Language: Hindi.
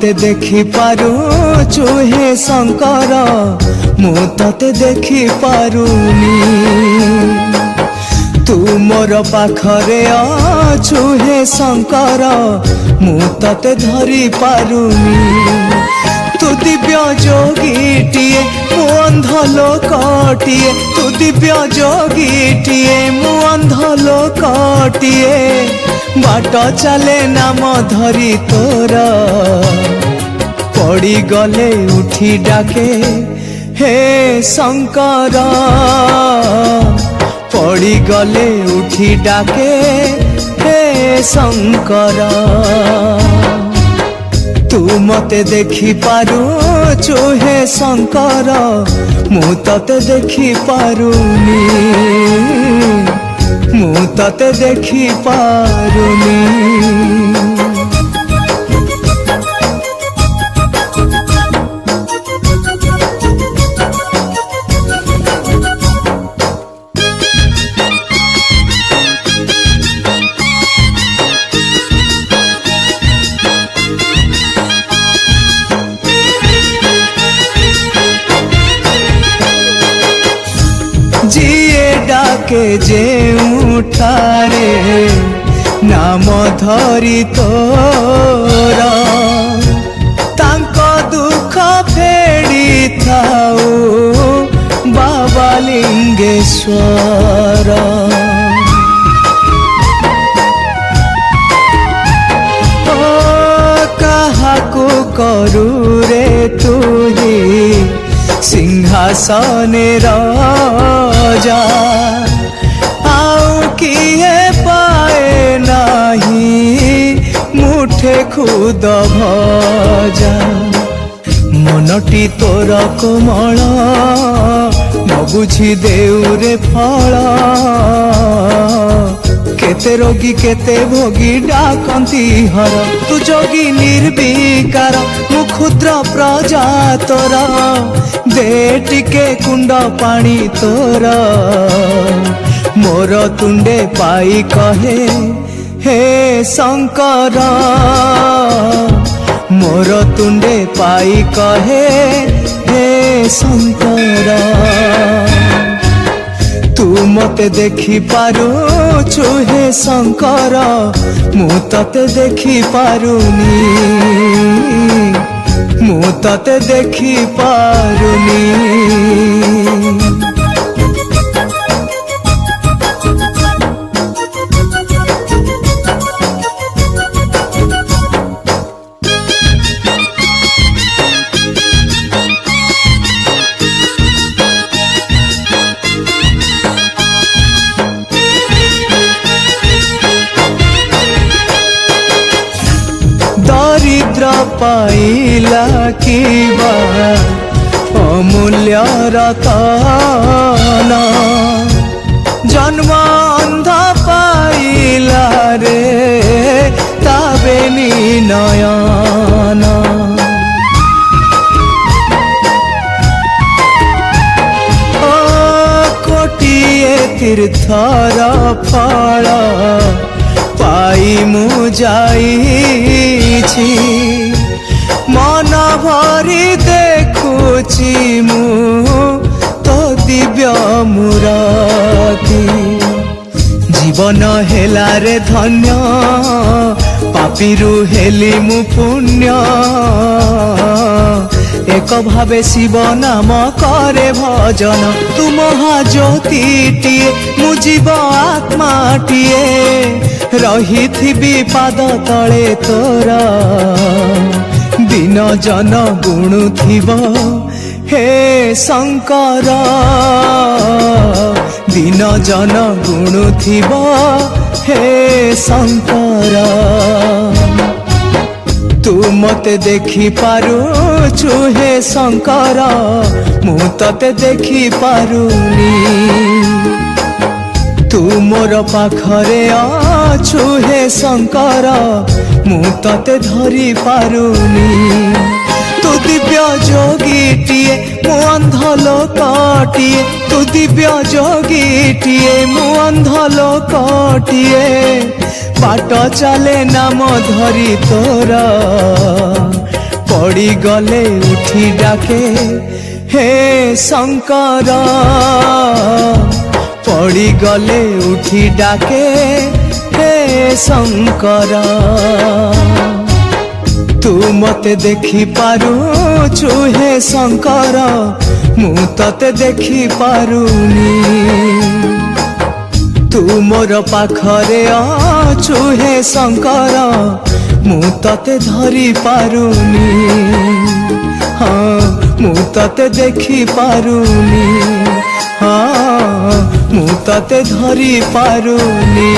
मते देखी पारुचु हे शंकर मु तते देखी पारुनी तू मोर पाखरे अछु हे शंकर मु तते धरी पारुनी तू दिव्य जोगीटिए मु अंध लोकटिए तू दिव्य जोगीटिए मु अंध लोकटिए बाट चले नाम धरी तोर पड़ी गले उठी डाके हे शंकर पड़ी गले उठी डाके हे शंकर तू मते देखी पारुचु हे शंकर मु तते देखी पारुनी मु तते देखी पारुनी जिए डाके जे उठारे नाम धरी तोर तांको दुख फेड़ी थाऊ बाबा लिंगेश्वर काहाकू करू रे तुही सिंहासने राजा आउ किए पाए नाही मुठे खुद भजा मनटी तोर कोमल न बुझी देउरे फल केते रोगी केते भोगी डाकंती हर तू जोगी निर्विकार मु क्षुद्र प्रजा तोर दे टिके कुंड पानी तोर मोर तुंडे पाई कहे हे शंकर मोर तुंडे पाई कहे हे शंकर तू मते देखी पारुचु हे शंकर मु तते देखी पारुनी मु तते देखी पारुनी दरिद्र पाइला किबा अमूल्य रतन जन्म अंध पाइला रे ताबेनी नयन ओ कोटिए तीर्थर फल पाई मु जाइछि मन भरी देखुछि मु तो दिव्य मूरति जीवन हेला रे धन्य पापीरु हेली मु पुण्य एक भावे शिव नाम करे भजन तू महाज्योतिटिए मु जीव आत्माटिए रही थी पाद तले तोर दिन जन गुणु थिब हे शंकर दिन जन गुणु थिब हे शंकर तू मते देखी पारुचु हे शंकर मु तते देखी पारुनी तू मोर पाखरे अछु हे शंकर मु तते धरी पारुनी तू दिव्य जोगीटिए मु अंध लोकटिए तू दिव्य जोगीटिए मु अंध लोकटिए बाट चले नाम धरी तोर ପଡ଼ିଗଲେ ଉଠି ଡାକେ ହେ ଶଙ୍କର ପଡ଼ିଗଲେ ଉଠି ଡାକେ ହେ ଶଙ୍କର ତୁ ମତେ ଦେଖି ପାରୁଛୁ ହେ ଶଙ୍କର ମୁଁ ତତେ ଦେଖି ପାରୁନି ତୁ ମୋର ପାଖରେ ଅଛୁ ହେ ଶଙ୍କର ମୁଁ ତତେ ଧରି ପାରୁନି ହଁ ମୁଁ ତତେ ଦେଖି ପାରୁନି ହଁ ମୁଁ ତତେ ଧରି ପାରୁନି